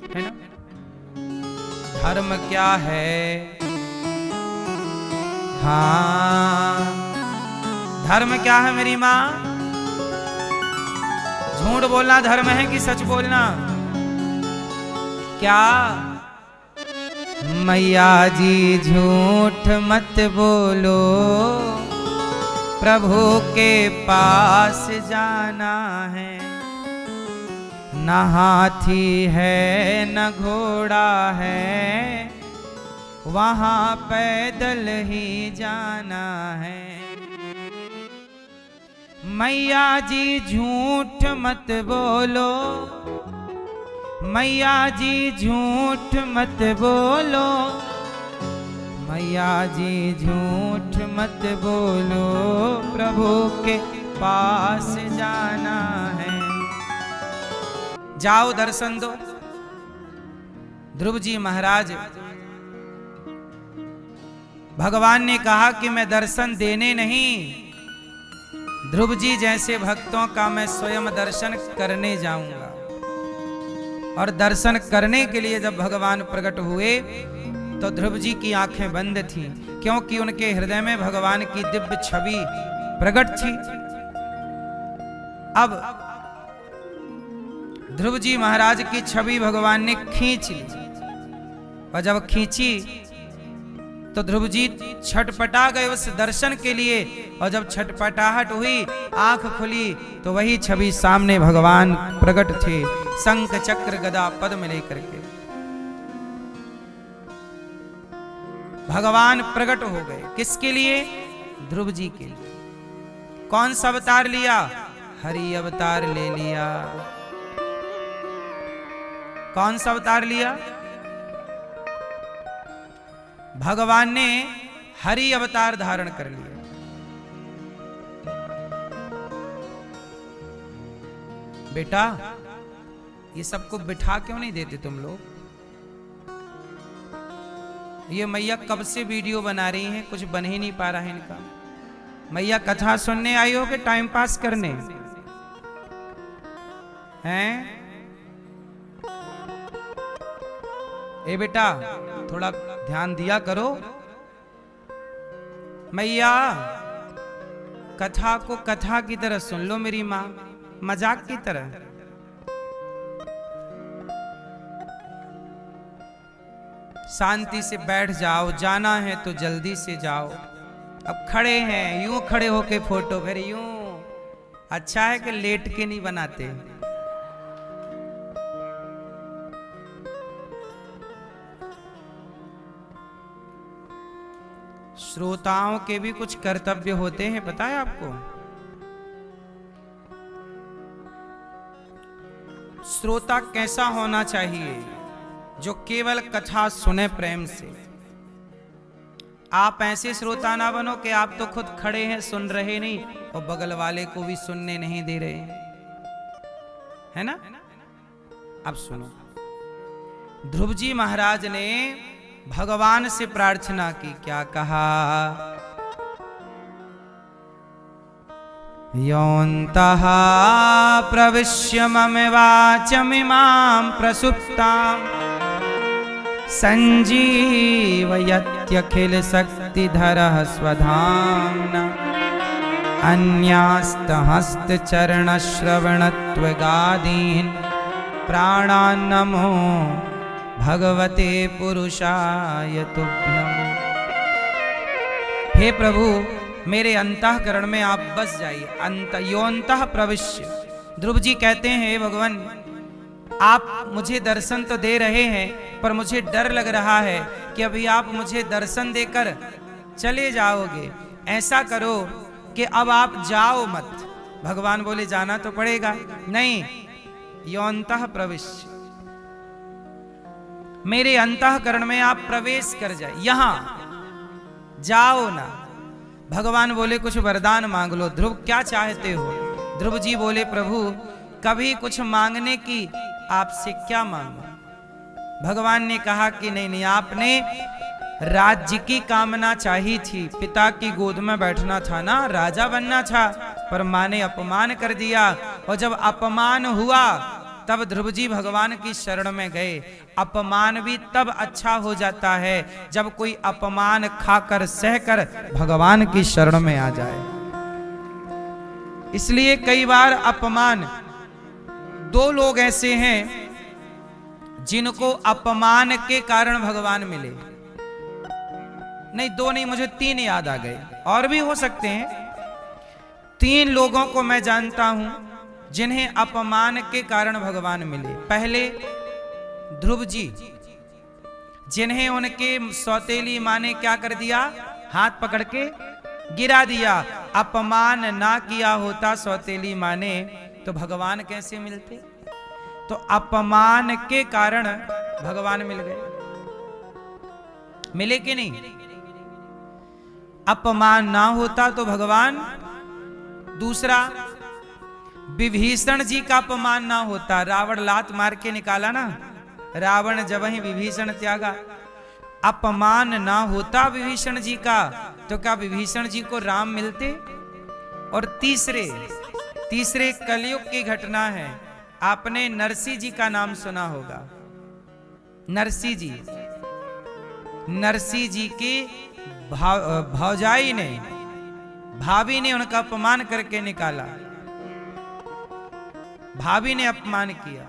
है ना। धर्म क्या है? हाँ, धर्म क्या है मेरी माँ? झूठ बोलना धर्म है कि सच बोलना? क्या मैया जी झूठ मत बोलो, प्रभु के पास जाना है। न हाथी है न घोड़ा है, वहाँ पैदल ही जाना है। मैया जी झूठ मत बोलो, मैया जी झूठ मत बोलो, मैया जी झूठ मत बोलो, प्रभु के पास जाना है। जाओ दर्शन दो। ध्रुव जी महाराज, भगवान ने कहा कि मैं दर्शन देने नहीं, ध्रुव जी जैसे भक्तों का मैं स्वयं दर्शन करने जाऊंगा। और दर्शन करने के लिए जब भगवान प्रकट हुए तो ध्रुव जी की आंखें बंद थीं, क्योंकि उनके हृदय में भगवान की दिव्य छवि प्रकट थी। अब ध्रुव जी महाराज की छवि भगवान ने खींच ली, और जब खींची तो ध्रुव जी छटपटा गए उस दर्शन के लिए। और जब छटपटाहट हुई, आंख खुली, तो वही छवि सामने भगवान प्रकट थे, शंख चक्र गदा पद्म लेकर के भगवान प्रकट हो गए। किसके लिए? ध्रुव जी के लिए। कौन सा अवतार लिया? हरि अवतार ले लिया। कौन सा अवतार लिया? भगवान ने हरि अवतार धारण कर लिया। बेटा, ये सबको बिठा क्यों नहीं देते तुम लोग? ये मैया कब से वीडियो बना रही हैं, कुछ बन ही नहीं पा रहा है इनका। मैया कथा सुनने आई हो कि टाइम पास करने हैं? ए बेटा, थोड़ा ध्यान दिया करो। मैया, कथा को कथा की तरह सुन लो मेरी माँ, मजाक की तरह। शांति से बैठ जाओ, जाना है तो जल्दी से जाओ। अब खड़े हैं, यूं खड़े होके फोटो, फिर यूं। अच्छा है कि लेट के नहीं बनाते। श्रोताओं के भी कुछ कर्तव्य होते हैं, पता है आपको? श्रोता कैसा होना चाहिए? जो केवल कथा सुने प्रेम से। आप ऐसे श्रोता ना बनो कि आप तो खुद खड़े हैं, सुन रहे नहीं, और बगल वाले को भी सुनने नहीं दे रहे हैं, है ना? अब सुनो, ध्रुव जी महाराज ने भगवान से प्रार्थना की। क्या कहा? योऽन्तः प्रविश्य मम वाचमिमां प्रसुप्तां संजीवयत्यखिल शक्तिधरः स्वधाम्ना अन्यास्तहस्तचरणश्रवणत्वगादीन् प्राणान्नमो भगवते पुरुषाय तुभ्यम्। हे प्रभु, मेरे अंतःकरण में आप बस जाइए। योऽन्तः प्रविश्य। ध्रुव जी कहते हैं, हे भगवान, आप मुझे दर्शन तो दे रहे हैं, पर मुझे डर लग रहा है कि अभी आप मुझे दर्शन देकर चले जाओगे। ऐसा करो कि अब आप जाओ मत। भगवान बोले, जाना तो पड़ेगा। नहीं, योऽन्तः प्रविश्य, मेरे अंतःकरण में आप प्रवेश कर जाए, यहां जाओ ना। भगवान बोले, कुछ वरदान मांग लो। ध्रुव, क्या चाहते हो? ध्रुव जी बोले, प्रभु, कभी कुछ मांगने की आपसे क्या मांगू? भगवान ने कहा कि नहीं नहीं, आपने राज्य की कामना चाहिए थी, पिता की गोद में बैठना था ना, राजा बनना था, पर माँ ने अपमान कर दिया। और जब अपमान हुआ तब ध्रुव जी भगवान की शरण में गए। अपमान भी तब अच्छा हो जाता है जब कोई अपमान खाकर सहकर भगवान की शरण में आ जाए। इसलिए कई बार अपमान, दो लोग ऐसे हैं जिनको अपमान के कारण भगवान मिले। नहीं, दो नहीं, मुझे 3 याद आ गए, और भी हो सकते हैं। 3 लोगों को मैं जानता हूं जिन्हें अपमान के कारण भगवान मिले। पहले ध्रुव जी, जिन्हें उनके सौतेली माँ ने क्या कर दिया, हाथ पकड़ के गिरा दिया। अपमान ना किया होता सौतेली माँ ने तो भगवान कैसे मिलते? तो अपमान के कारण भगवान मिल गए। मिले कि नहीं? अपमान ना होता तो भगवान। दूसरा, विभीषण जी का अपमान ना होता, रावण लात मार के निकाला ना, रावण जब ही विभीषण त्यागा। अपमान ना होता विभीषण जी का तो क्या विभीषण जी को राम मिलते? और तीसरे कलयुग की घटना है। आपने नरसी जी का नाम सुना होगा। नरसी जी की भौजाई ने, भाभी ने उनका अपमान करके निकाला। भाभी ने अपमान किया,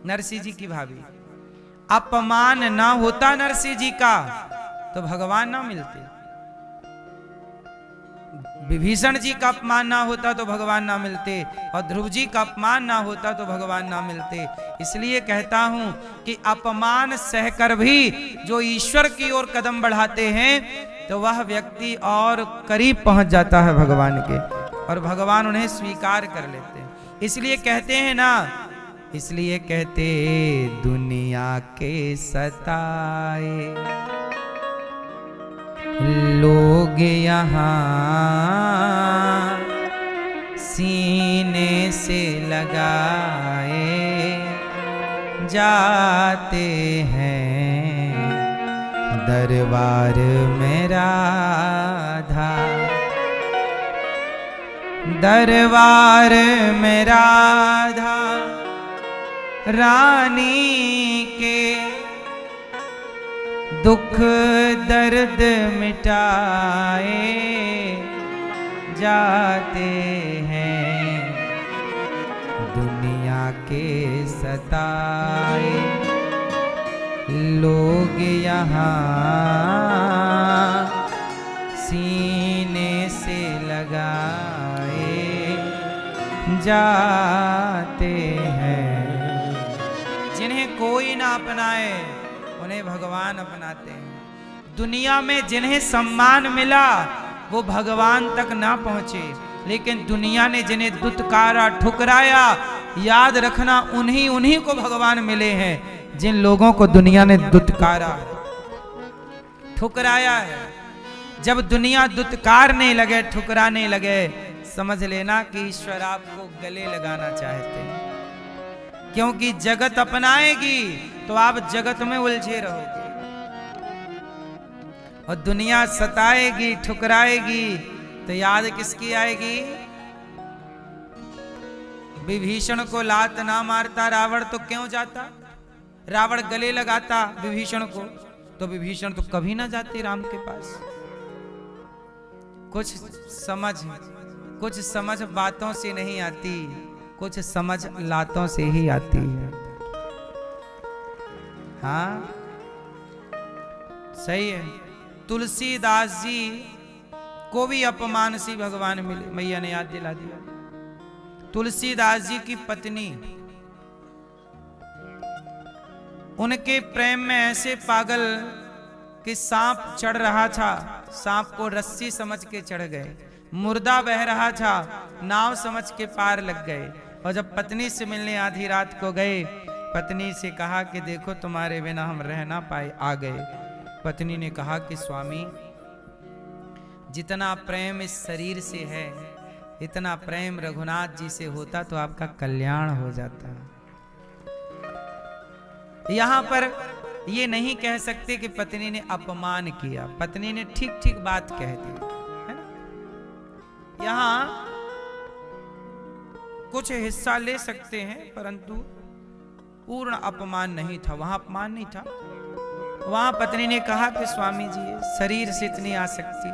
नरसी जी की भाभी। अपमान ना होता नरसी जी का तो भगवान ना मिलते। विभीषण जी का अपमान ना होता तो भगवान ना मिलते, और ध्रुव जी का अपमान ना होता तो भगवान ना मिलते। इसलिए कहता हूं कि अपमान सहकर भी जो ईश्वर की ओर कदम बढ़ाते हैं तो वह व्यक्ति और करीब पहुंच जाता है भगवान के, और भगवान उन्हें स्वीकार कर लेते हैं। इसलिए कहते हैं ना, इसलिए कहते दुनिया के सताए लोग यहाँ सीने से लगाए जाते हैं, दरबार में राधा, दरबार में राधा रानी के दुख दर्द मिटाए जाते हैं, दुनिया के सताए लोग यहाँ सीने से लगाए जाते हैं। जिन्हें कोई ना अपनाए उन्हें भगवान अपनाते हैं। दुनिया में जिन्हें सम्मान मिला वो भगवान तक ना पहुंचे, लेकिन दुनिया ने जिन्हें दुत्कारा, ठुकराया, याद रखना उन्हीं को भगवान मिले हैं जिन लोगों को दुनिया ने दुत्कारा, ठुकराया है। जब दुनिया दुत्कारने लगे, ठुकराने लगे, समझ लेना कि ईश्वर आपको गले लगाना चाहते हैं, क्योंकि जगत अपनाएगी तो आप जगत में उलझे रहोगे, और दुनिया सताएगी, ठुकराएगी तो याद किसकी आएगी? विभीषण को लात ना मारता रावण तो क्यों जाता? रावण गले लगाता विभीषण को तो विभीषण तो कभी ना जाते राम के पास। कुछ समझ बातों से नहीं आती, कुछ समझ लातों से ही आती है। हाँ, सही है। तुलसीदास जी को भी अपमान सी भगवान मिले, मैया ने याद दिला दिया। तुलसीदास जी की पत्नी उनके प्रेम में ऐसे पागल कि सांप चढ़ रहा था, सांप को रस्सी समझ के चढ़ गए, मुर्दा बह रहा था, नाव समझ के पार लग गए। और जब पत्नी से मिलने आधी रात को गए, पत्नी से कहा कि देखो तुम्हारे बिना हम रह ना पाए, आ गए। पत्नी ने कहा कि स्वामी, जितना प्रेम इस शरीर से है इतना प्रेम रघुनाथ जी से होता तो आपका कल्याण हो जाता। यहां पर ये नहीं कह सकते कि पत्नी ने अपमान किया, पत्नी ने ठीक ठीक बात कह दी, है ना। यहां कुछ हिस्सा ले सकते हैं, परंतु पूर्ण अपमान नहीं था, वहां अपमान नहीं था। वहां पत्नी ने कहा कि स्वामी जी शरीर से इतनी आसक्ति,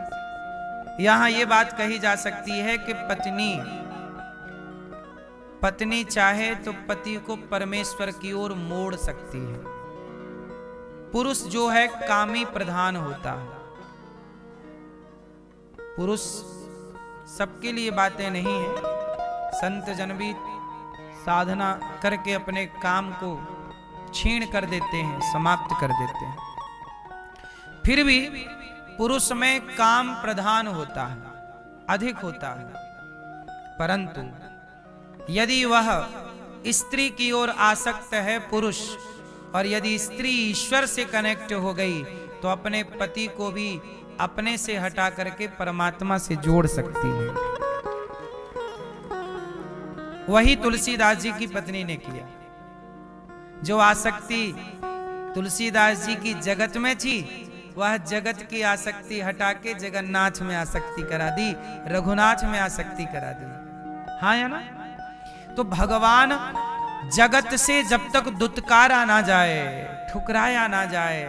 यहां ये बात कही जा सकती है कि पत्नी चाहे तो पति को परमेश्वर की ओर मोड़ सकती है। पुरुष जो है कामी प्रधान होता है। पुरुष सबके लिए बातें नहीं है। संत जन भी साधना करके अपने काम को छीण कर देते हैं, समाप्त कर देते हैं। फिर भी पुरुष में काम प्रधान होता है, अधिक होता है। परंतु यदि वह स्त्री की ओर आसक्त है पुरुष, और यदि स्त्री ईश्वर से कनेक्ट हो गई तो अपने पति को भी अपने से हटा करके परमात्मा से जोड़ सकती है। वही तुलसीदास जी की पत्नी ने किया। जो आसक्ति तुलसीदास जी की जगत में थी, वह जगत की आसक्ति हटा के जगन्नाथ में आसक्ति करा दी, रघुनाथ में आसक्ति करा दी। हाँ या ना? तो भगवान जगत से जब तक दुत्कारा ना जाए, ठुकराया ना जाए,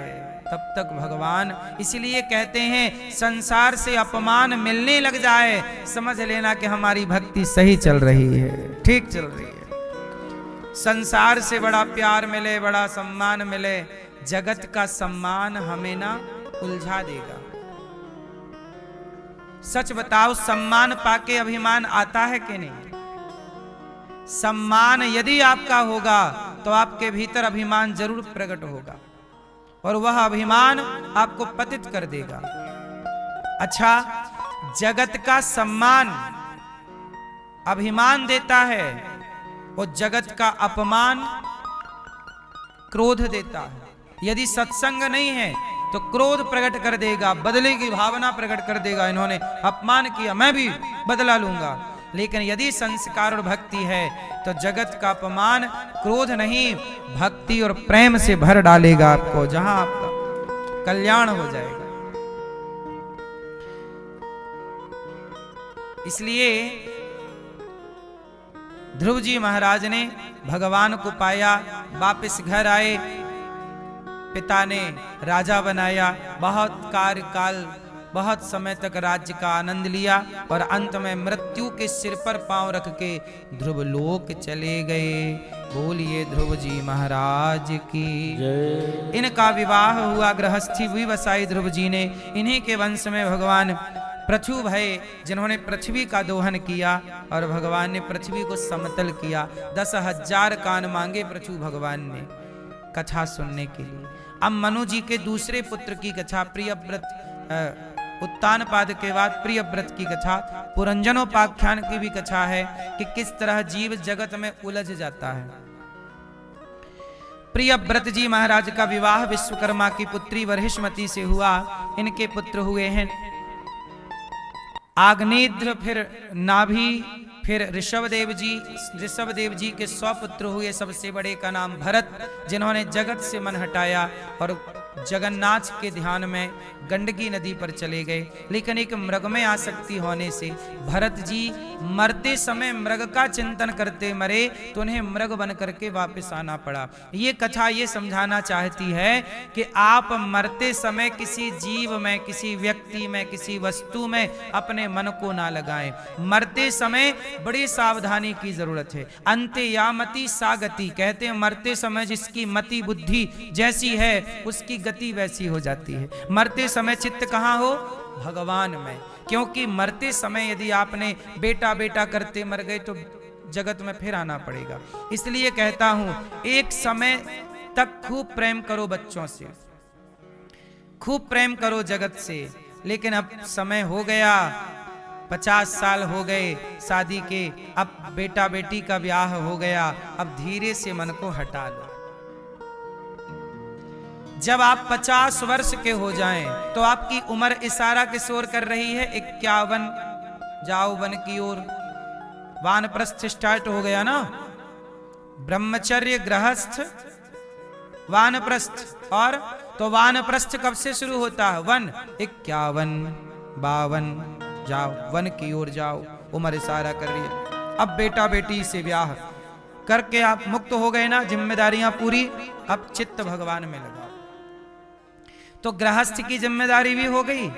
तब तक भगवान, इसलिए कहते हैं संसार से अपमान मिलने लग जाए, समझ लेना कि हमारी भक्ति सही चल रही है, ठीक चल रही है। संसार से बड़ा प्यार मिले, बड़ा सम्मान मिले, जगत का सम्मान हमें ना उलझा देगा। सच बताओ, सम्मान पाके अभिमान आता है कि नहीं? सम्मान यदि आपका होगा तो आपके भीतर अभिमान जरूर प्रकट होगा, और वह अभिमान आपको पतित कर देगा। अच्छा, जगत का सम्मान अभिमान देता है, और जगत का अपमान क्रोध देता है। यदि सत्संग नहीं है तो क्रोध प्रकट कर देगा, बदले की भावना प्रकट कर देगा, इन्होंने अपमान किया मैं भी बदला लूंगा। लेकिन यदि संस्कार और भक्ति है तो जगत का अपमान क्रोध नहीं, भक्ति और प्रेम से भर डालेगा आपको, जहां आपका कल्याण हो जाएगा। इसलिए ध्रुव जी महाराज ने भगवान को पाया, वापस घर आए, पिता ने राजा बनाया, बहुत कार्यकाल, बहुत समय तक राज्य का आनंद लिया, और अंत में मृत्यु के सिर पर पांव रख के ध्रुव लोक चले गए। बोलिए ध्रुव जी महाराज की जय। इनका विवाह हुआ, गृहस्थी हुई बसाई ध्रुव जी ने। इन्हीं के वंश में भगवान पृथु भय, जिन्होंने पृथ्वी का दोहन किया, और भगवान ने पृथ्वी को समतल किया। 10,000 कान मांगे पृथु भगवान ने कथा सुनने के लिए। अब मनु जी के दूसरे पुत्र की कथा, प्रियव्रत, उत्तानपाद के बाद प्रियव्रत की कथा, पुरंजनोपाख्यान की भी कथा है कि किस तरह जीव जगत में उलझ जाता है। प्रियव्रत जी महाराज का विवाह विश्वकर्मा की पुत्री वर्हिष्मती से हुआ। इनके पुत्र हुए हैं आग्नेत्र, फिर नाभि, फिर ऋषभदेव जी। ऋषभदेव जी के 100 पुत्र हुए। सबसे बड़े का नाम भरत, जिन्होंने जगत से मन हटाया और जगन्नाथ के ध्यान में गंडकी नदी पर चले गए। लेकिन एक मृग में आसक्ति होने से भरत जी मरते समय मृग का चिंतन करते मरे, तो उन्हें मृग बन करके वापस आना पड़ा। ये कथा ये समझाना चाहती है कि आप मरते समय किसी जीव में, किसी व्यक्ति में, किसी वस्तु में अपने मन को ना लगाएं। मरते समय बड़ी सावधानी की जरूरत है। अंते यामति सा गति, कहते हैं मरते समय जिसकी मति बुद्धि जैसी है उसकी गति वैसी हो जाती है। मरते समय चित्त कहाँ हो? भगवान में। क्योंकि मरते समय यदि आपने बेटा बेटा करते मर गए तो जगत में फिर आना पड़ेगा। इसलिए कहता हूं, एक समय तक खूब प्रेम करो बच्चों से, खूब प्रेम करो जगत से, लेकिन अब समय हो गया, 50 साल हो गए शादी के, अब बेटा बेटी का ब्याह हो गया, अब धीरे से मन को हटा लो। जब आप 50 वर्ष के हो जाएं तो आपकी उम्र इशारा किस ओर कर रही है? 51, जाओ वन की ओर। वानप्रस्थ स्टार्ट हो गया ना, ब्रह्मचर्य, गृहस्थ, वानप्रस्थ। और तो वानप्रस्थ कब से शुरू होता है? वन 51, 52, जाओ वन की ओर जाओ, उम्र इशारा कर रही है। अब बेटा बेटी से ब्याह, करके आप मुक्त हो गए ना, जिम्मेदारियां पूरी, अब चित्त भगवान में लगाओ। तो गृहस्थ की जिम्मेदारी भी हो गई,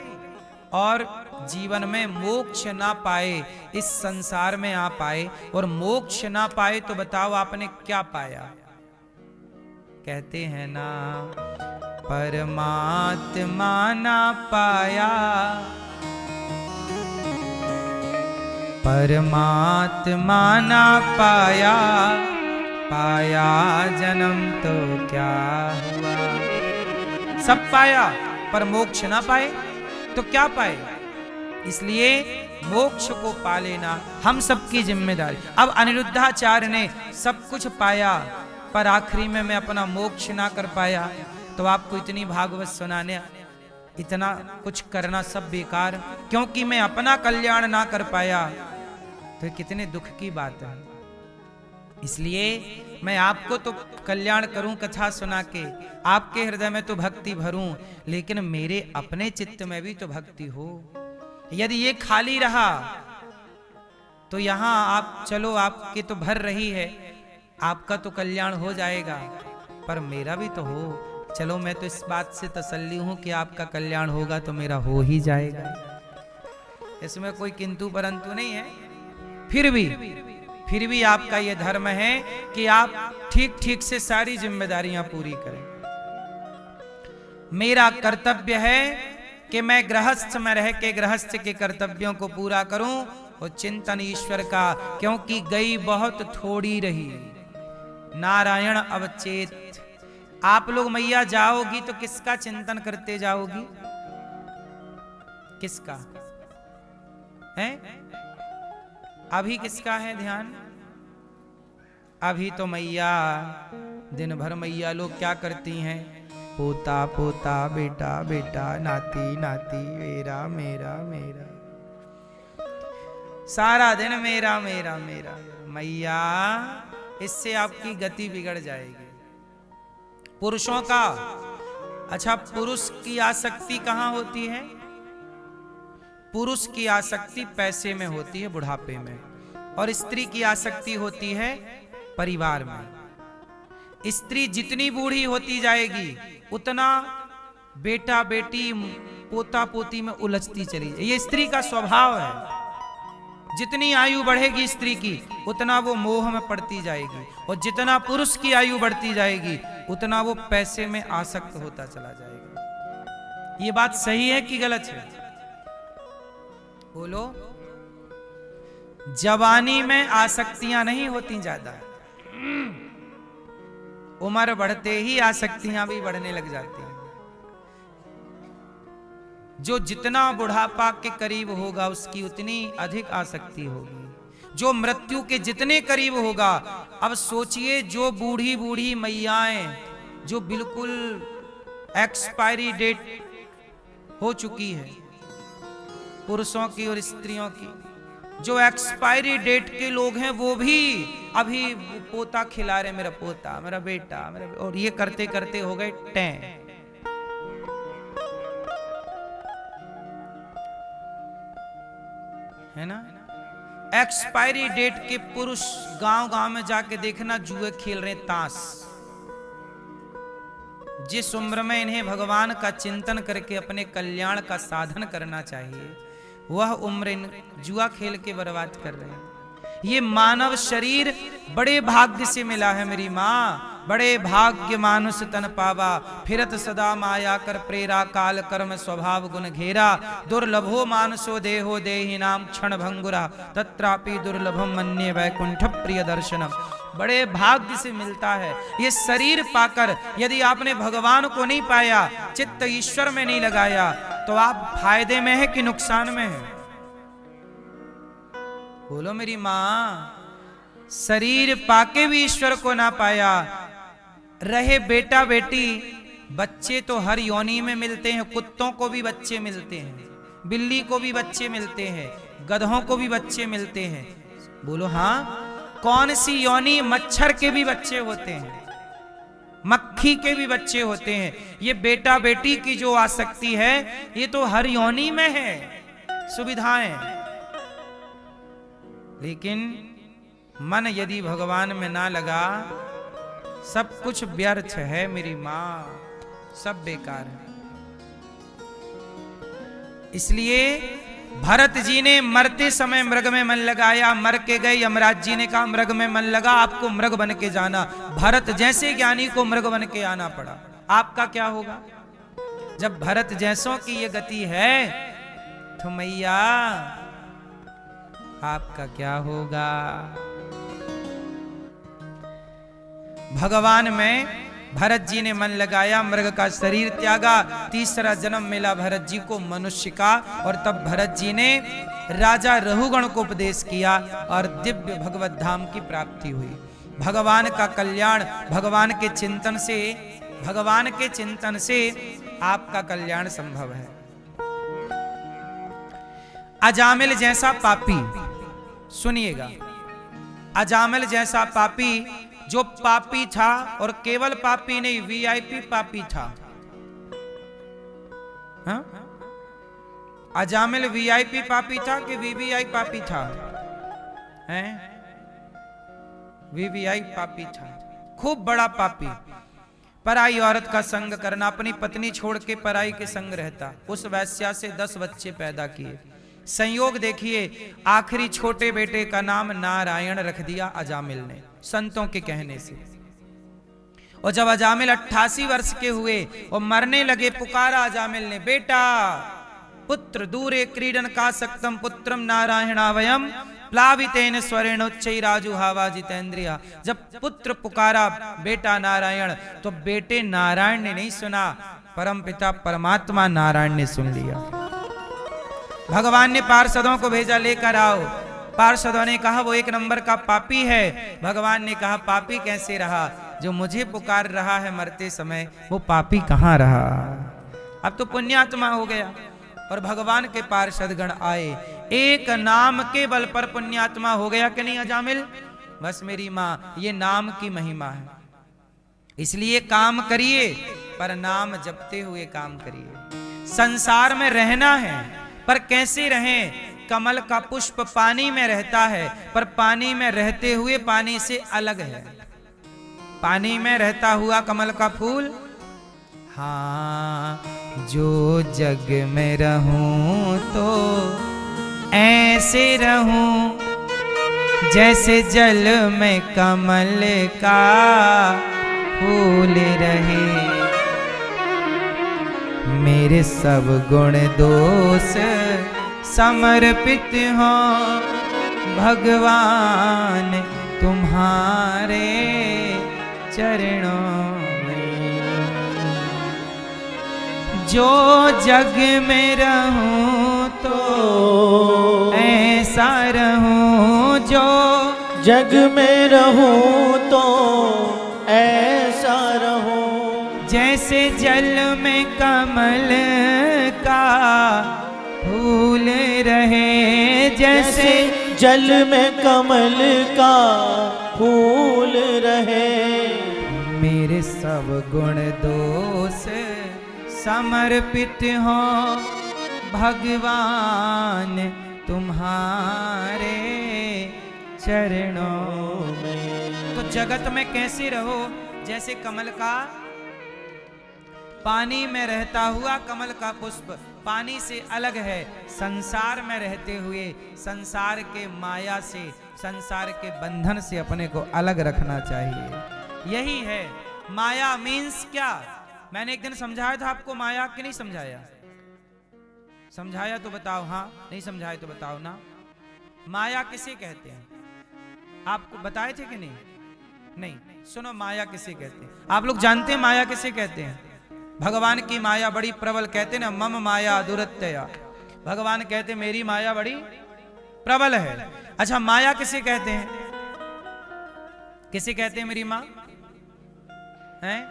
और जीवन में मोक्ष ना पाए, इस संसार में आप आए और मोक्ष ना पाए, तो बताओ आपने क्या पाया? कहते हैं ना, परमात्मा ना पाया, परमात्मा ना पाया, पाया जन्म तो क्या हुआ। सब पाया पर मोक्ष ना पाए तो क्या पाए? इसलिए मोक्ष को पा लेना हम सबकी जिम्मेदारी। अब अनिरुद्धाचार्य ने सब कुछ पाया पर आखिरी में मैं अपना मोक्ष ना कर पाया, तो आपको इतनी भागवत सुनाने, इतना कुछ करना सब बेकार, क्योंकि मैं अपना कल्याण ना कर पाया, तो कितने दुख की बात है। इसलिए मैं आपको तो कल्याण करूं कथा सुना के, आपके हृदय में तो भक्ति भरूं, लेकिन मेरे अपने चित्त में भी तो भक्ति हो। यदि ये खाली रहा तो यहां आप चलो, आपके तो भर रही है, आपका तो कल्याण हो जाएगा, पर मेरा भी तो हो। चलो मैं तो इस बात से तसल्ली हूं कि आपका कल्याण होगा तो मेरा हो ही जाएगा, इसमें कोई किंतु परंतु नहीं है। फिर भी आपका यह धर्म है कि आप ठीक ठीक से सारी जिम्मेदारियां पूरी करें। मेरा कर्तव्य है कि मैं गृहस्थ में रह के गृहस्थ के कर्तव्यों को पूरा करूं और चिंतन ईश्वर का, क्योंकि गई बहुत थोड़ी रही नारायण अवचेत। आप लोग मैया जाओगी तो किसका चिंतन करते जाओगी? किसका है? अभी किसका है ध्यान? अभी तो मैया दिन भर मैया लोग क्या करती हैं? पोता पोता, बेटा बेटा, नाती नाती, मेरा मेरा मेरा, सारा दिन मेरा मेरा मेरा। मैया, इससे आपकी गति बिगड़ जाएगी। पुरुषों का, अच्छा पुरुष की आसक्ति कहां होती है? पुरुष की आसक्ति पैसे में होती है बुढ़ापे में, और स्त्री की आसक्ति होती है परिवार में। स्त्री जितनी बूढ़ी होती जाएगी उतना बेटा बेटी पोता पोती में उलझती चली जाएगी। ये स्त्री का स्वभाव है। जितनी आयु बढ़ेगी स्त्री की उतना वो मोह में पड़ती जाएगी, और जितना पुरुष की आयु बढ़ती जाएगी उतना वो पैसे में आसक्त होता चला जाएगा। ये बात सही है कि गलत है? बोलो। जवानी में आसक्तियां नहीं होती ज्यादा, उम्र बढ़ते ही आसक्तियां भी बढ़ने लग जाती हैं। जो जितना बुढ़ापा के करीब होगा उसकी उतनी अधिक आसक्ति होगी। जो मृत्यु के जितने करीब होगा, अब सोचिए जो बूढ़ी बूढ़ी मैयाएं जो बिल्कुल एक्सपायरी डेट हो चुकी है, पुरुषों की और स्त्रियों की, जो एक्सपायरी डेट के लोग हैं वो भी अभी पोता खिला रहे, मेरा पोता, मेरा बेटा, और ये करते करते हो गए टें। है ना? एक्सपायरी डेट के पुरुष गांव गांव में जाके देखना जुए खेल रहे, ताश। जिस उम्र में इन्हें भगवान का चिंतन करके अपने कल्याण का साधन करना चाहिए, वह उम्र इन जुआ खेल के बर्बाद कर रहे हैं। ये मानव शरीर बड़े भाग्य से मिला है मेरी माँ, बड़े भाग्य मानुष तन पावा, फिरत सदा माया कर प्रेरा, काल कर्म स्वभाव गुण घेरा, दुर्लभो मानसो देहो देहि नाम क्षण भंगुरा, तत्रापि दुर्लभम मन्ये वैकुंठ प्रिय दर्शनम। बड़े भाग्य से मिलता है ये शरीर पाकर। यदि आपने भगवान को नहीं पाया, चित्त ईश्वर में नहीं लगाया, तो आप फायदे में है कि नुकसान में है? बोलो मेरी माँ। शरीर पाके भी ईश्वर को ना पाया, रहे बेटा बेटी। बच्चे तो हर योनि में मिलते हैं, कुत्तों को भी बच्चे मिलते हैं, बिल्ली को भी बच्चे मिलते हैं, गधों को भी बच्चे मिलते हैं। बोलो हाँ। कौन सी योनि? मच्छर के भी बच्चे होते हैं, मक्खी के भी बच्चे होते हैं। ये बेटा बेटी की जो आसक्ति है ये तो हर योनि में है, सुविधाएं। लेकिन मन यदि भगवान में ना लगा, सब कुछ व्यर्थ है मेरी मां, सब बेकार है। इसलिए भरत जी ने मरते समय मृग में मन लगाया, मर के गए। यमराज जी ने कहा मृग में मन लगा, आपको मृग बन के जाना। भरत जैसे ज्ञानी को मृग बन के आना पड़ा। आपका क्या होगा जब भरत जैसों की ये गति है, तो मैया आपका क्या होगा। भगवान में भरत जी ने मन लगाया, मृग का शरीर त्यागा, तीसरा जन्म मिला भरत जी को मनुष्य का। और तब भरत जी ने राजा रहुगण को उपदेश किया और दिव्य भगवत धाम की प्राप्ति हुई। भगवान का कल्याण भगवान के चिंतन से, भगवान के चिंतन से आपका कल्याण संभव है। अजामिल जैसा पापी, सुनिएगा, अजामिल जैसा पापी, जो पापी था और केवल पापी नहीं, वीआईपी पापी था। हा? अजामिल वीआईपी पापी था कि वीवीआई पापी था? हैं? वीवीआई पापी था, खूब बड़ा पापी। पराई औरत का संग करना, अपनी पत्नी छोड़ के पराई के संग रहता। उस वैश्या से 10 बच्चे पैदा किए। संयोग देखिए, आखिरी छोटे बेटे का नाम नारायण रख दिया अजामिल ने, संतों के कहने से। और जब अजामिल 88 वर्ष के हुए और मरने लगे, पुकारा अजामिल ने, बेटा पुत्र दूरे क्रीडन का सक्तम पुत्रम नारायणावयम प्लावितेन स्वरेण उच्चैराजु हावा जितेंद्रिया। जब पुत्र पुकारा बेटा नारायण, तो बेटे नारायण ने नहीं सुना, परमपिता परमात्मा नारायण ने सुन लिया। भगवान ने पार्षदों को भेजा, लेकर आओ। पार्षदों ने कहा वो 1 नंबर का पापी है। भगवान ने कहा पापी कैसे रहा, जो मुझे पुकार रहा है मरते समय, वो पापी कहां रहा, अब तो पुण्यात्मा हो गया। और भगवान के पार्षदगण आए, एक नाम के बल पर पुण्यात्मा हो गया कि नहीं अजामिल। बस मेरी मां, ये नाम की महिमा है। इसलिए काम करिए, पर नाम जपते हुए काम करिए। संसार में रहना है, पर कैसे रहें। कमल का पुष्प पानी में रहता है, पर पानी में रहते हुए पानी से अलग है। पानी में रहता हुआ कमल का फूल, हाँ, जो जग में रहूं तो ऐसे रहूं जैसे जल में कमल का फूल रहे। मेरे सब गुण दोष समर्पित हो भगवान तुम्हारे चरणों में। जो जग में रहूं तो ऐसा रहूं, जो जग में रहूं तो ऐसा रहूं जैसे जल में कमल का फूल रहे। जैसे जल में कमल का फूल रहे। मेरे सब गुण दोष समर्पित हो भगवान तुम्हारे चरणों में। तो जगत में कैसे रहो, जैसे कमल का, पानी में रहता हुआ कमल का पुष्प पानी से अलग है। संसार में रहते हुए संसार के माया से, संसार के बंधन से अपने को अलग रखना चाहिए। यही है माया। मीन्स क्या, मैंने एक दिन समझाया था आपको माया कि नहीं समझाया? समझाया तो बताओ, हाँ, नहीं समझाया तो बताओ ना। माया किसे कहते हैं, आपको बताए थे कि नहीं? नहीं, सुनो, माया किसे कहते हैं? आप लोग जानते हैं माया किसे कहते हैं? भगवान की माया बड़ी प्रबल, कहते ना, मम माया दुरत्यया। भगवान कहते मेरी माया बड़ी प्रबल है। अच्छा, माया किसे कहते हैं? किसे कहते हैं मेरी मां? हैं?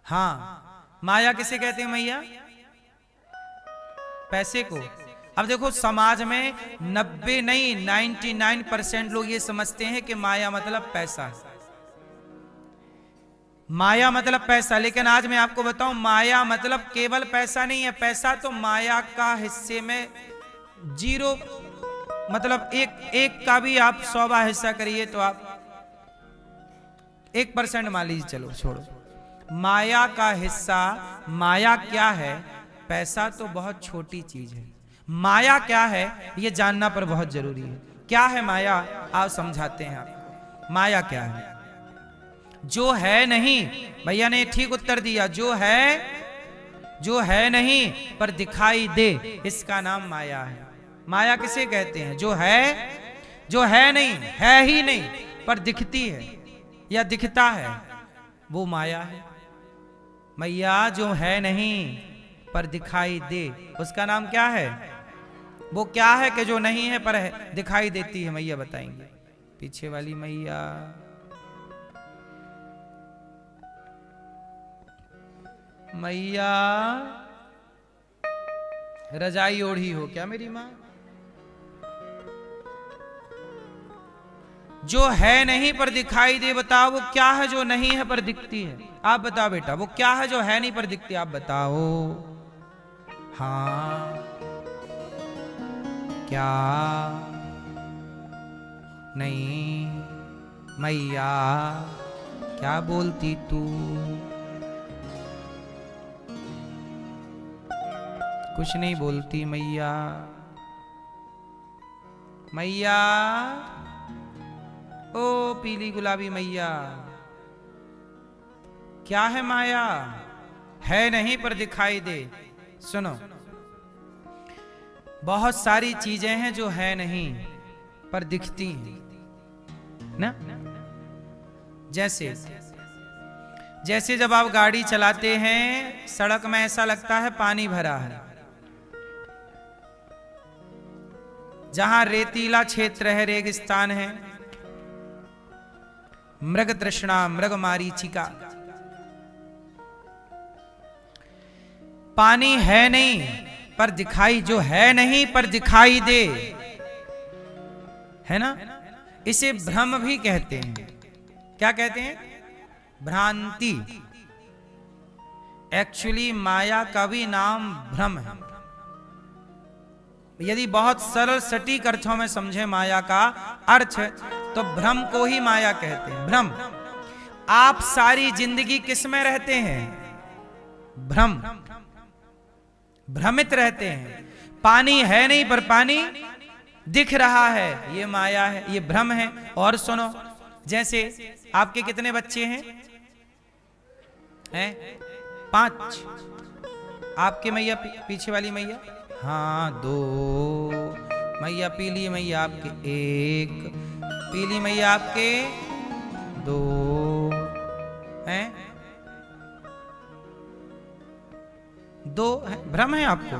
हाँ, माया किसे कहते हैं मैया? पैसे को। अब देखो, समाज में 90 नहीं 99% लोग ये समझते हैं कि माया मतलब पैसा है। माया मतलब पैसा, लेकिन आज मैं आपको बताऊं, माया मतलब केवल पैसा नहीं है। पैसा तो माया का हिस्से में 0 मतलब एक का भी आप 100 हिस्सा करिए तो आप 1% मान लीजिए, चलो छोड़ो। माया का हिस्सा, माया क्या है? पैसा तो बहुत छोटी चीज है, माया क्या है ये जानना पर बहुत जरूरी है। क्या है माया? आप समझाते हैं आपको। माया क्या है? जो है नहीं, भैया ने ठीक उत्तर दिया, जो है नहीं पर दिखाई दे, इसका नाम माया है। माया किसे कहते हैं? जो है नहीं, है ही नहीं पर दिखती है या दिखता है, वो माया है। मैया जो है नहीं पर दिखाई दे, उसका नाम क्या है? वो क्या है कि जो नहीं है पर है, दिखाई देती है? मैया बताएंगे। पीछे वाली मैया, मैया रजाई ओढ़ी हो क्या मेरी मां? जो है नहीं पर दिखाई दे, बताओ वो क्या है जो नहीं है पर दिखती है? आप बताओ बेटा, वो क्या है जो है नहीं पर दिखती है? आप बताओ। हाँ, क्या? नहीं मैया, क्या बोलती तू? कुछ नहीं बोलती मैया। मैया, ओ पीली गुलाबी मैया, क्या है माया? है नहीं पर दिखाई दे। सुनो, बहुत सारी चीजें हैं जो है नहीं पर दिखती हैं ना। जैसे जब आप गाड़ी चलाते हैं, सड़क में ऐसा लगता है पानी भरा है। जहां रेतीला क्षेत्र है, रेगिस्तान है, मृग तृष्णा, मृग मारीचिका, पानी है नहीं पर दिखाई, जो है नहीं पर दिखाई दे, है ना। इसे भ्रम भी कहते हैं। क्या कहते हैं? भ्रांति। एक्चुअली माया का भी नाम भ्रम है। यदि बहुत सरल सटीक अर्थों में समझे माया का अर्थ, तो भ्रम को ही माया कहते हैं। भ्रम। आप सारी जिंदगी किस में रहते हैं? भ्रम, भ्रमित रहते हैं। पानी है नहीं पर पानी दिख रहा है, ये माया है, ये भ्रम है। और सुनो, जैसे आपके कितने बच्चे हैं? 5। आपके मैया, पीछे वाली मैया? हाँ 2। मैया पीली मैया आपके 1, पीली मैया आपके 2 हैं। 2 भ्रम है आपको?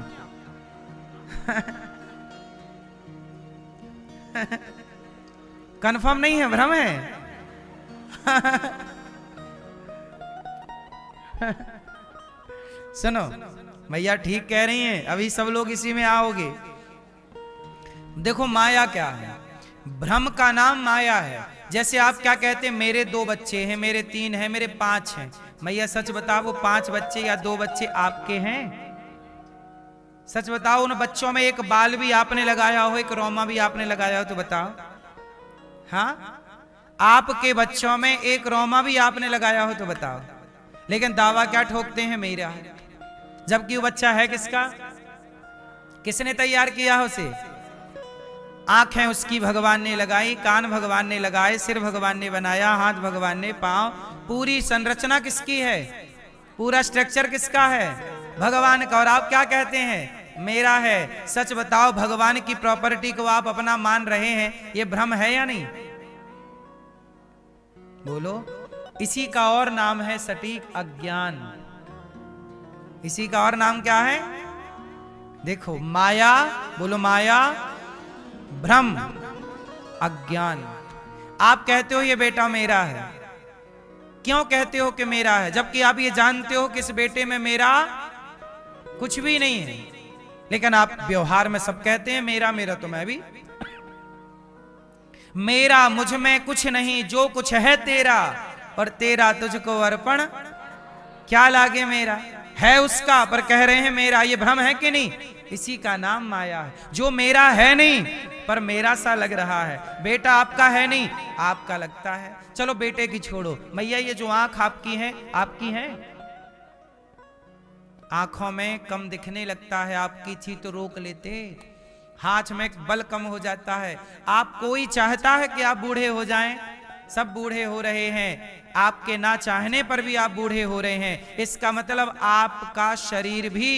कंफर्म नहीं है, भ्रम है? सुनो, मैया ठीक कह रही हैं, अभी सब लोग इसी में आओगे। देखो माया क्या है? भ्रम का नाम माया है। जैसे आप क्या कहते हैं? मेरे 2 बच्चे हैं, मेरे 3 हैं, मेरे 5 हैं। मैया सच बताओ, वो 5 बच्चे या 2 बच्चे आपके हैं? सच बताओ, उन बच्चों में एक बाल भी आपने लगाया हो, एक रोमा भी आपने लगाया हो, तो बताओ। हाँ, आपके बच्चों में एक रोमा भी आपने लगाया हो तो बताओ। लेकिन दावा क्या ठोकते हैं? मेरा है। जबकि वो बच्चा है किसका? किसने तैयार किया है उसे? आंखें उसकी भगवान ने लगाई, कान भगवान ने लगाए, सिर भगवान ने बनाया, हाथ भगवान ने, पांव, पूरी संरचना किसकी है? पूरा स्ट्रक्चर किसका है? भगवान का। और आप क्या कहते हैं? मेरा है। सच बताओ, भगवान की प्रॉपर्टी को आप अपना मान रहे हैं, ये भ्रम है या नहीं? बोलो। इसी का और नाम है सटीक अज्ञान। इसी का और नाम क्या है? देखो, माया, बोलो माया, भ्रम, अज्ञान। आप कहते हो ये बेटा मेरा है। क्यों कहते हो कि मेरा है? जबकि आप ये जानते हो कि इस बेटे में मेरा कुछ भी नहीं है। लेकिन आप व्यवहार में सब कहते हैं मेरा मेरा। तो मैं भी, मेरा मुझ में कुछ नहीं, जो कुछ है तेरा, और तेरा तुझको अर्पण क्या लागे मेरा। है उसका पर कह रहे हैं मेरा। ये भ्रम है कि नहीं? इसी का नाम माया है। जो मेरा है नहीं पर मेरा सा लग रहा है। बेटा आपका है नहीं, आपका लगता है। चलो बेटे की छोड़ो, मैया ये जो आंख आपकी है, आपकी है? आंखों में कम दिखने लगता है, आपकी थी तो रोक लेते। हाथ में बल कम हो जाता है। आप कोई चाहता है कि आप बूढ़े हो जाएं? सब बूढ़े हो रहे हैं। आपके ना चाहने पर भी आप बूढ़े हो रहे हैं। इसका मतलब आपका शरीर भी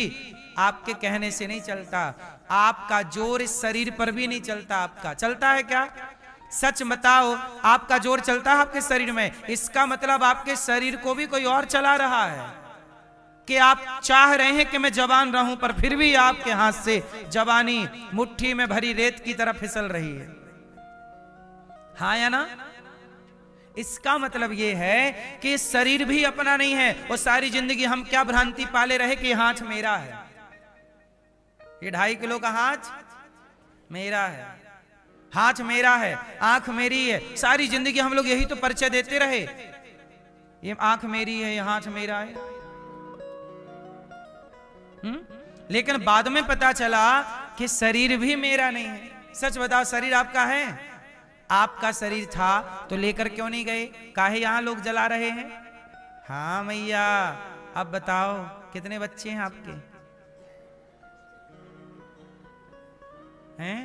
आपके कहने से नहीं चलता। आपका जोर इस शरीर पर भी नहीं चलता। आपका चलता है क्या? सच बताओ, आपका जोर चलता है आपके शरीर में? इसका मतलब आपके शरीर को भी कोई और चला रहा है। कि आप चाह रहे हैं कि मैं जवान रहूं, पर फिर भी आपके हाथ से जवानी मुट्ठी में भरी रेत की तरह फिसल रही है। हाँ या ना? इसका मतलब यह है कि शरीर भी अपना नहीं है। और सारी जिंदगी हम क्या भ्रांति पाले रहे कि हाथ मेरा है, ये 2.5 किलो का हाथ मेरा है, हाथ मेरा है, आंख मेरी है। सारी जिंदगी हम लोग यही तो परिचय देते रहे, ये आंख मेरी है, ये हाथ मेरा है। लेकिन बाद में पता चला कि शरीर भी मेरा नहीं है। सच बताओ, शरीर आपका है? आपका शरीर था तो लेकर क्यों नहीं गए? काहे यहां लोग जला रहे हैं? हाँ मैया, अब बताओ कितने बच्चे हैं आपके? हैं?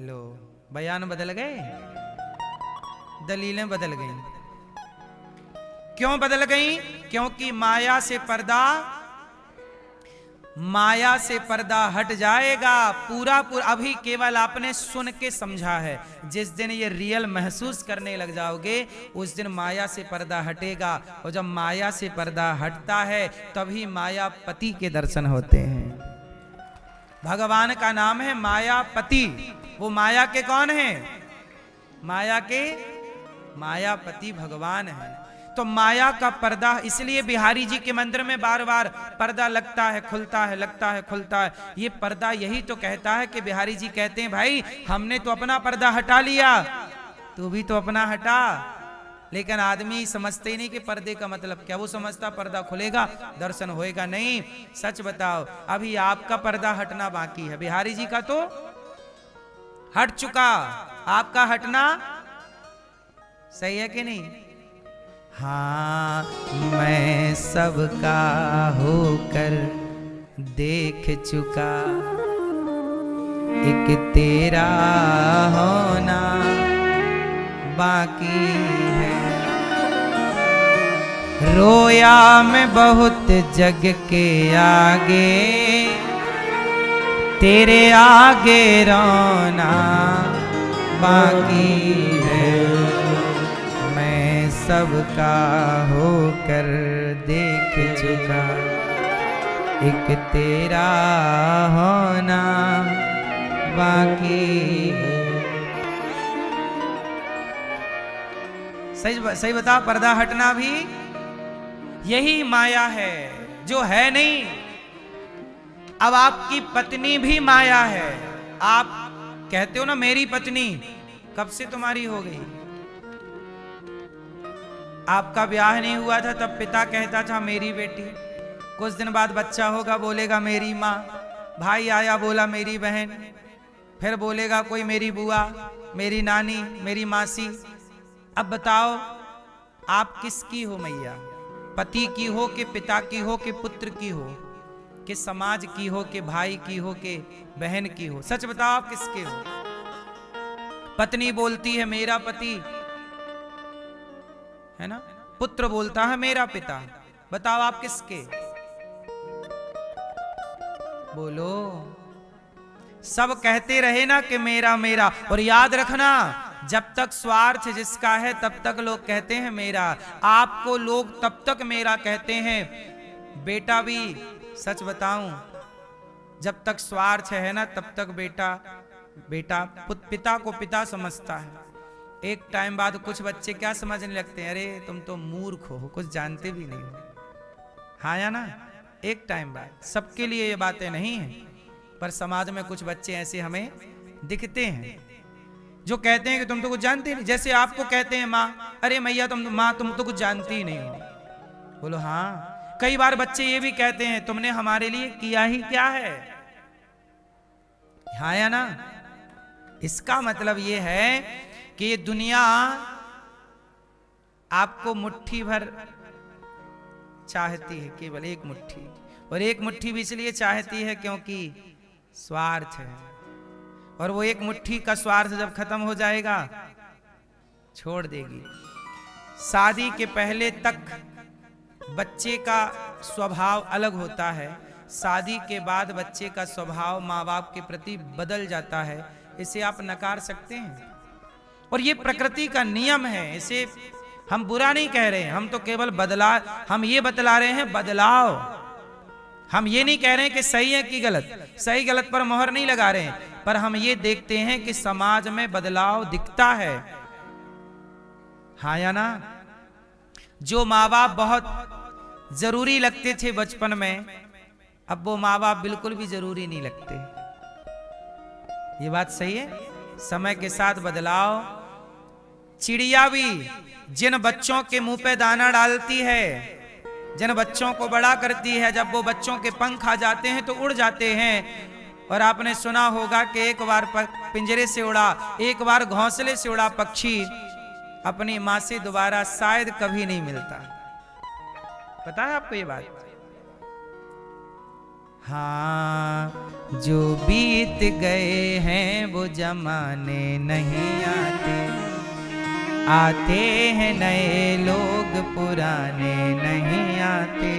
लो, बयान बदल गए, दलीलें बदल गई। क्यों बदल गई? क्योंकि माया से पर्दा हट जाएगा पूरा। अभी केवल आपने सुन के समझा है। जिस दिन ये रियल महसूस करने लग जाओगे, उस दिन माया से पर्दा हटेगा। और जब माया से पर्दा हटता है तभी मायापति के दर्शन होते हैं। भगवान का नाम है मायापति। वो माया के कौन है? माया के मायापति भगवान है। तो माया का पर्दा, इसलिए बिहारी जी के मंदिर में बार बार पर्दा लगता है, खुलता है, लगता है, खुलता है। ये पर्दा यही तो कहता है कि बिहारी जी कहते हैं, भाई हमने तो अपना पर्दा हटा लिया, तू भी तो अपना हटा। लेकिन आदमी समझते ही नहीं कि पर्दे का मतलब क्या। वो समझता पर्दा खुलेगा दर्शन होएगा। नहीं, सच बताओ, अभी आपका पर्दा हटना बाकी है। बिहारी जी का तो हट चुका, आपका हटना सही है कि नहीं? हाँ, मैं सबका होकर देख चुका, एक तेरा होना बाकी है। रोया मैं बहुत जग के आगे, तेरे आगे रोना बाकी है। सबका होकर देख चुका, एक तेरा होना बाकी है। सही बता, पर्दा हटना भी यही माया है, जो है नहीं। अब आपकी पत्नी भी माया है। आप कहते हो ना मेरी पत्नी, कब से तुम्हारी हो गई? आपका ब्याह नहीं हुआ था तब पिता कहता था मेरी बेटी। कुछ दिन बाद बच्चा होगा, बोलेगा मेरी माँ। भाई आया, बोला मेरी बहन। फिर बोलेगा कोई मेरी बुआ, मेरी नानी, मेरी मासी। अब बताओ आप किसकी हो मैया? पति की हो कि पिता की हो कि पुत्र की हो कि समाज की हो कि भाई की हो कि बहन की हो? सच बताओ आप किसके हो? पत्नी बोलती है मेरा पति, है ना? पुत्र बोलता है मेरा पिता। बताओ आप किसके? बोलो। सब कहते रहे ना कि मेरा मेरा। और याद रखना, जब तक स्वार्थ जिसका है तब तक लोग कहते हैं मेरा। आपको लोग तब तक मेरा कहते हैं। बेटा भी, सच बताऊं, जब तक स्वार्थ है ना तब तक बेटा पिता को पिता समझता है। एक टाइम बाद कुछ बच्चे क्या समझने लगते हैं, अरे तुम तो मूर्ख हो, कुछ जानते भी नहीं हो। हाँ या ना? एक टाइम बाद। सबके लिए ये बातें नहीं हैं, पर समाज में कुछ बच्चे ऐसे हमें दिखते हैं जो कहते हैं कि तुम तो कुछ जानते नहीं। जैसे आपको कहते हैं माँ, अरे मैया तुम तो कुछ जानती ही नहीं हो। बोलो हाँ, कई बार बच्चे ये भी कहते हैं तुमने हमारे लिए किया ही क्या है, हाँ या ना। इसका मतलब ये है कि ये दुनिया आपको मुट्ठी भर चाहती है, केवल एक मुट्ठी, और एक मुट्ठी भी इसलिए चाहती है क्योंकि स्वार्थ है, और वो एक मुट्ठी का स्वार्थ जब खत्म हो जाएगा छोड़ देगी। शादी के पहले तक बच्चे का स्वभाव अलग होता है, शादी के बाद बच्चे का स्वभाव माँ बाप के प्रति बदल जाता है। इसे आप नकार सकते हैं, और ये प्रकृति का नियम है, इसे हम बुरा नहीं कह रहे हैं, हम तो केवल हम ये बतला रहे हैं बदलाव। हम ये नहीं कह रहे हैं कि सही है कि गलत, सही गलत पर मोहर नहीं लगा रहे हैं, पर हम ये देखते हैं कि समाज में बदलाव दिखता है, हाँ या ना। जो माँ बाप बहुत जरूरी लगते थे बचपन में, अब वो माँ बाप बिल्कुल भी जरूरी नहीं लगते। ये बात सही है, समय के साथ बदलाव। चिड़िया भी जिन बच्चों के मुंह पे दाना डालती है, जिन बच्चों को बड़ा करती है, जब वो बच्चों के पंख आ जाते हैं तो उड़ जाते हैं। और आपने सुना होगा कि एक बार पिंजरे से उड़ा, एक बार घोंसले से उड़ा पक्षी अपनी मां से दोबारा शायद कभी नहीं मिलता। पता है आपको ये बात? हाँ, जो बीत गए हैं वो जमाने नहीं आते, आते हैं नए लोग पुराने नहीं आते।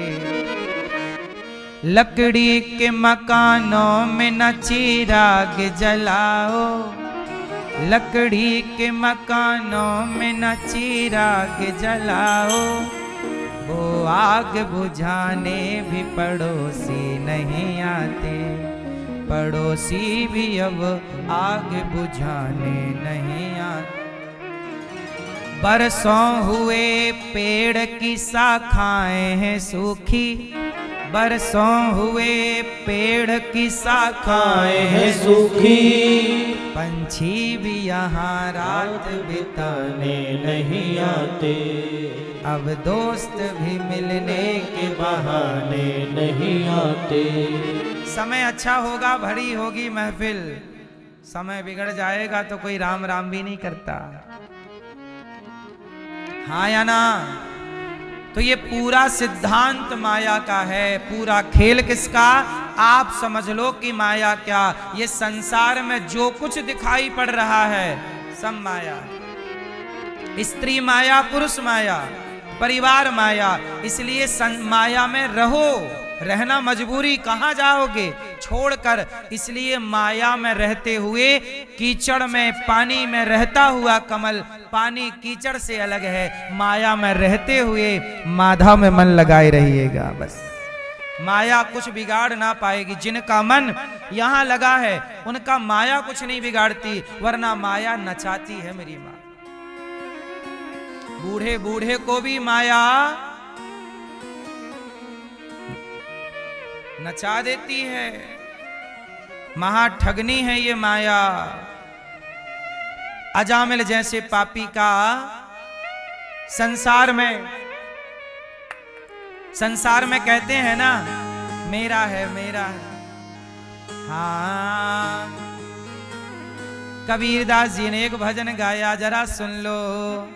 लकड़ी के मकानों में न चिराग जलाओ, लकड़ी के मकानों में न चिराग जलाओ, वो आग बुझाने भी पड़ोसी नहीं आते, पड़ोसी भी अब आग बुझाने नहीं आते। बरसों हुए पेड़ की शाखाएं हैं सूखी, बरसों हुए पेड़ की शाखाएं हैं सूखी, पंछी भी यहाँ रात बिताने नहीं आते, अब दोस्त भी मिलने के बहाने नहीं आते। समय अच्छा होगा, भरी होगी महफिल, समय बिगड़ जाएगा तो कोई राम राम भी नहीं करता, हाँ या ना। तो ये पूरा सिद्धांत माया का है, पूरा खेल किसका? आप समझ लो कि माया क्या, ये संसार में जो कुछ दिखाई पड़ रहा है सब माया। स्त्री माया, पुरुष माया, परिवार माया, इसलिए माया में रहो, रहना मजबूरी, कहां जाओगे छोड़कर। इसलिए माया में रहते हुए कीचड़ में, पानी में रहता हुआ कमल पानी कीचड़ से अलग है, माया में रहते हुए माधव में मन लगाए रहिएगा, बस माया कुछ बिगाड़ ना पाएगी। जिनका मन यहां लगा है उनका माया कुछ नहीं बिगाड़ती, वरना माया नचाती है मेरी मां। बूढ़े बूढ़े को भी माया नचा देती है, महाठगनी है ये माया। अजामिल जैसे पापी का संसार में कहते हैं ना, मेरा है मेरा है। हाँ, कबीरदास जी ने एक भजन गाया, जरा सुन लो।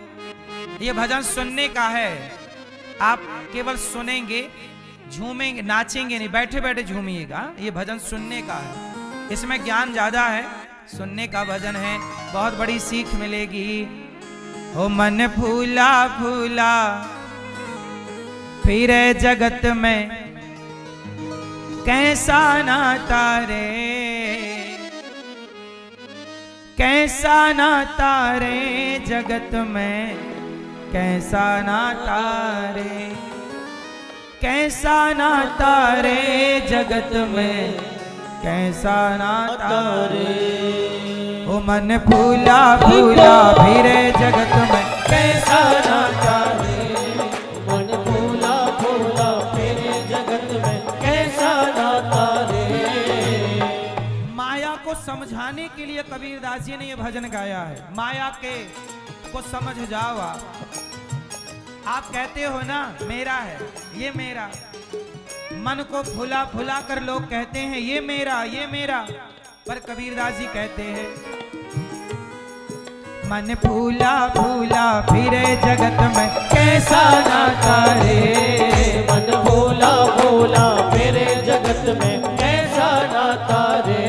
ये भजन सुनने का है, आप केवल सुनेंगे, झूमेंगे, नाचेंगे नहीं, बैठे बैठे झूमिएगा। ये भजन सुनने का है, इसमें ज्ञान ज्यादा है, सुनने का भजन है, बहुत बड़ी सीख मिलेगी। ओ मन फूला फूला फिरे जगत में, कैसा नाता रे, कैसा नाता रे जगत में, कैसा नाता रे, कैसा नाता रे जगत में, कैसा नाता रे। ओ मन फूला फूला फिरे जगत में, कैसा नाता रे, मन फूला फूला फिरे जगत में, कैसा नाता रे। माया को समझाने के लिए कबीरदास जी ने ये भजन गाया है। माया के को समझ जाओ आप कहते हो ना मेरा है, ये मेरा, मन को फुला फुला कर लोग कहते हैं ये मेरा ये मेरा, पर कबीरदास जी कहते हैं मन फूला फूला फिरे जगत में कैसा नाता रे। मन भोला भोला मेरे जगत में कैसा नाता रे।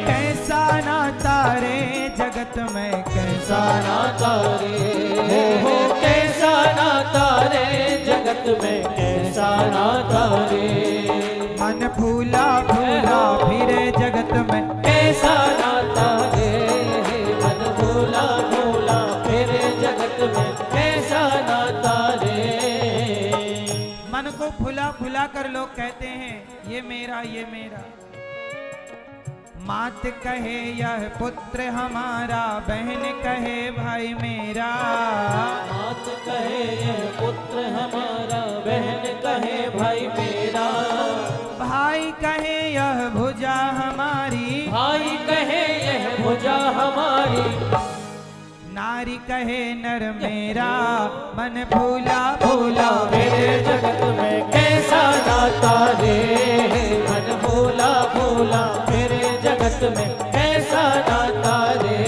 कैसा नाता रे जगत में कैसा नाता रे हो कैसा नाता रे जगत में कैसा नाता रे। मन फूला फूला फिरे जगत में कैसा नाता रे। मन भोला भोला मेरे जगत में कैसा नाता रे। मन को फुला फुला कर लोग कहते हैं ये मेरा ये मेरा। मात कहे यह पुत्र हमारा, बहन कहे भाई मेरा। मात कहे यह पुत्र हमारा, बहन कहे भाई मेरा। भाई कहे यह भुजा हमारी, भाई कहे यह भुजा हमारी। नारी कहे नर मेरा। मन फूला फूला मेरे जगत में कैसा नाता रे। मन भोला भोला मेरे जगत में कैसा नाता रे।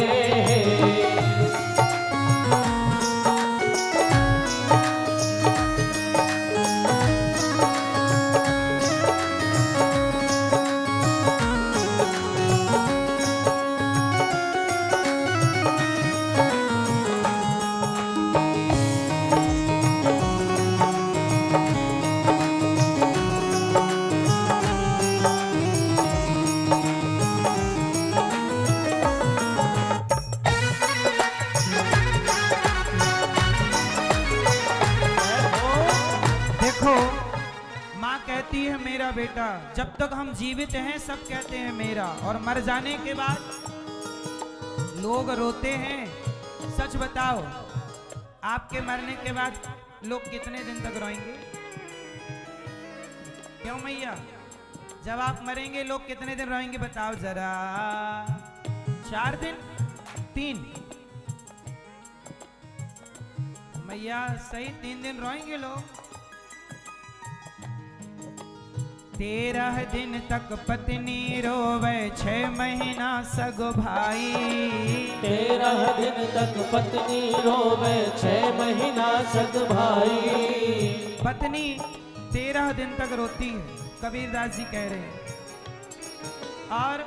देखो, माँ कहती है मेरा बेटा, जब तक हम जीवित हैं सब कहते हैं मेरा, और मर जाने के बाद लोग रोते हैं। सच बताओ, आपके मरने के बाद लोग कितने दिन तक रोएंगे? क्यों मैया? जब आप मरेंगे लोग कितने दिन रोएंगे बताओ जरा? 4 दिन? 3? मैया सही 3 दिन रोएंगे लोग। 13 दिन तक पत्नी रोवे, 6 महीना सगो भाई। 13 दिन तक पत्नी रोवे, 6 महीना सग भाई। पत्नी 13 दिन तक रोती है, कबीरदास जी कह रहे हैं। और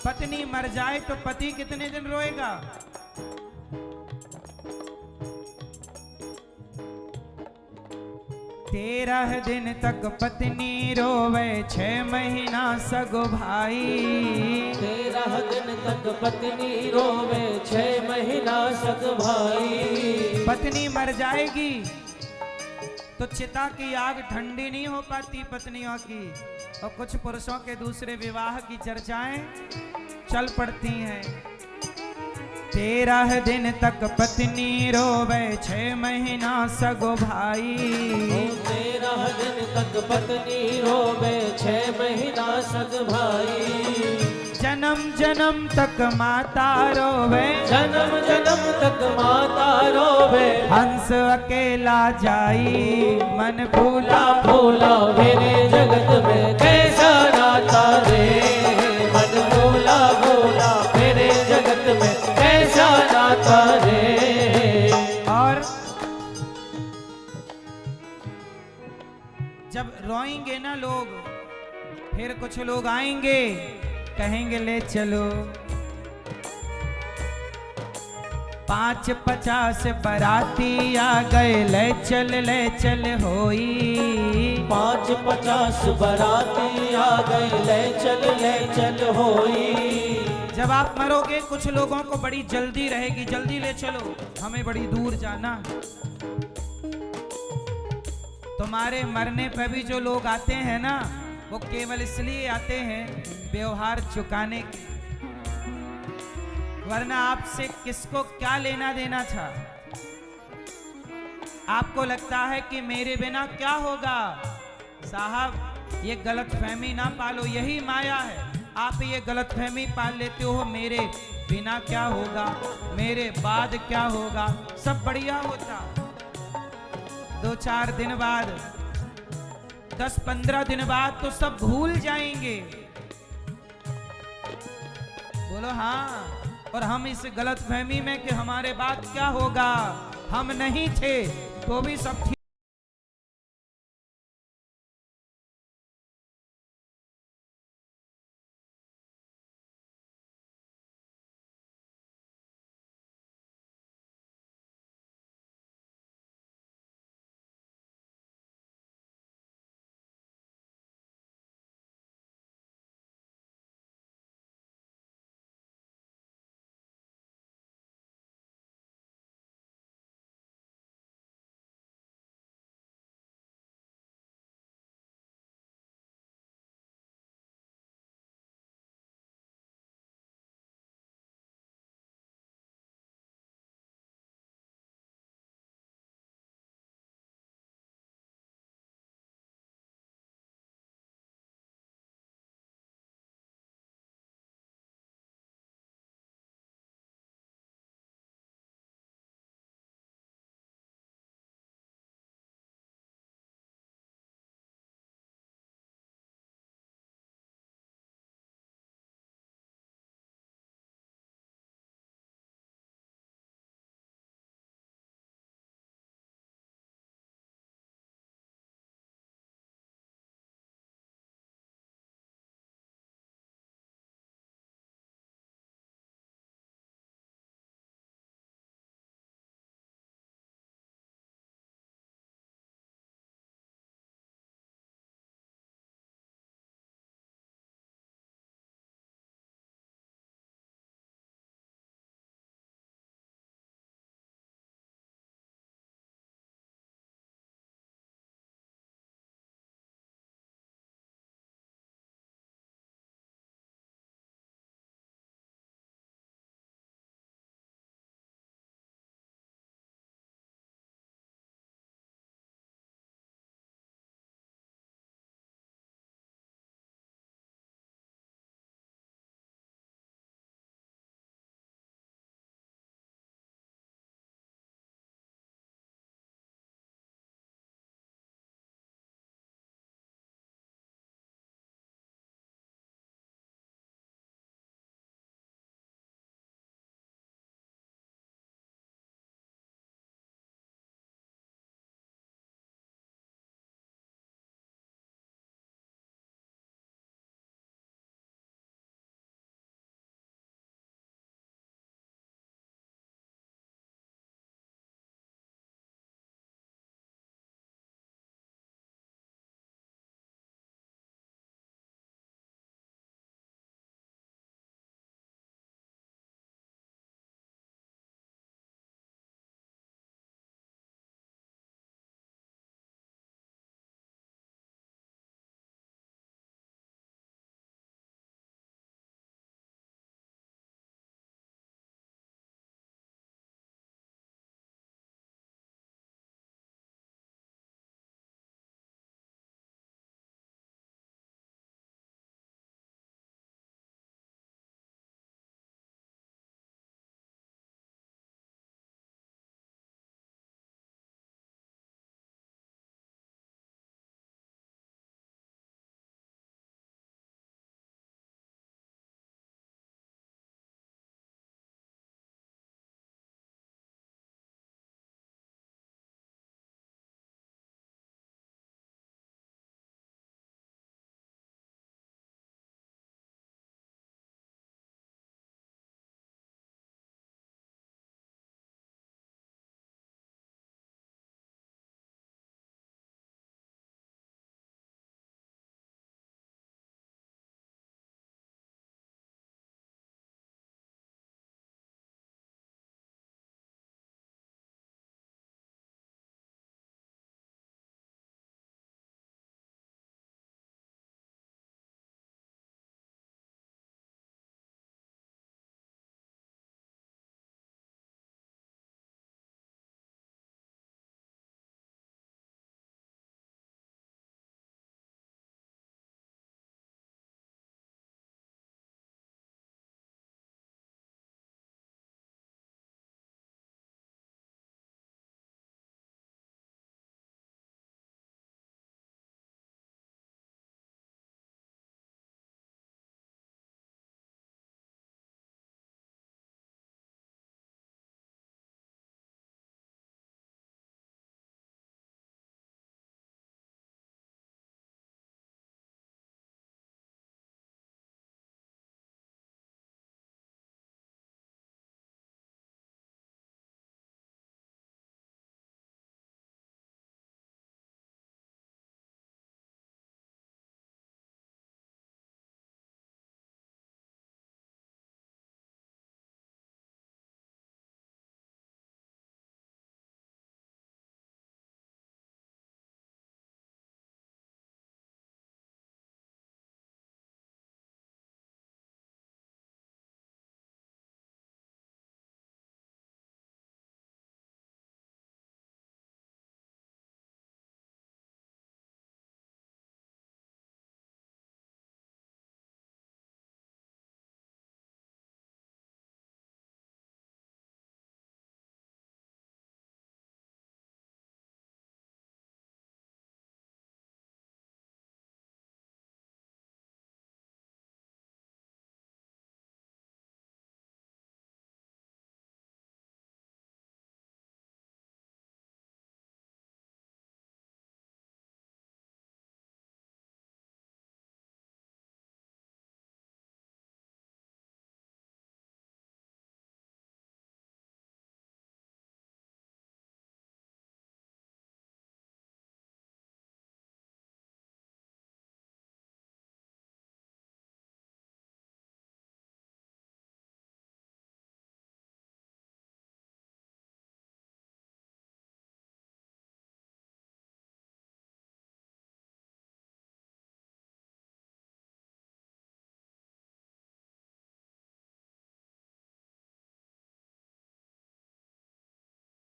पत्नी मर जाए तो पति कितने दिन रोएगा? 13 दिन तक पत्नी रोवे, 6 महीना सगो भाई। 13 दिन तक पत्नी रोवे, 6 महीना सग भाई। पत्नी मर जाएगी तो चिता की आग ठंडी नहीं हो पाती पत्नियों की, और कुछ पुरुषों के दूसरे विवाह की चर्चाएं चल पड़ती हैं। 13 दिन तक पत्नी रोवे, 6 महीना सगो भाई। 13 दिन तक पत्नी रोवे, 6 महीना सग भाई। जन्म जन्म तक माता रोवे, जन्म जन्म तक माता रोवे। हंस अकेला जाई, मन फूला फूला मेरे जगत में कैसा नाता रे। मन भोला भोला मेरे जगत में कैसा नाता रे। और जब रोएंगे ना लोग, फिर कुछ लोग आएंगे कहेंगे ले चलो। 5-50 बराती आ गए, ले चल होई। 5-50 बराती आ गए, ले चल होई। जब आप मरोगे कुछ लोगों को बड़ी जल्दी रहेगी, जल्दी ले चलो हमें बड़ी दूर जाना। तुम्हारे मरने पर भी जो लोग आते हैं ना, वो केवल इसलिए आते हैं व्यवहार चुकाने के, वरना आपसे किसको क्या लेना देना था। आपको लगता है कि मेरे बिना क्या होगा। साहब ये गलतफहमी ना पालो, यही माया है। आप ये गलतफहमी पाल लेते हो मेरे बिना क्या होगा, मेरे बाद क्या होगा, सब बढ़िया होता। 2-4 दिन बाद 10-15 दिन बाद तो सब भूल जाएंगे। बोलो हाँ। और हम इस गलत फहमी में कि हमारे बाद क्या होगा, हम नहीं थे तो भी सब ठीक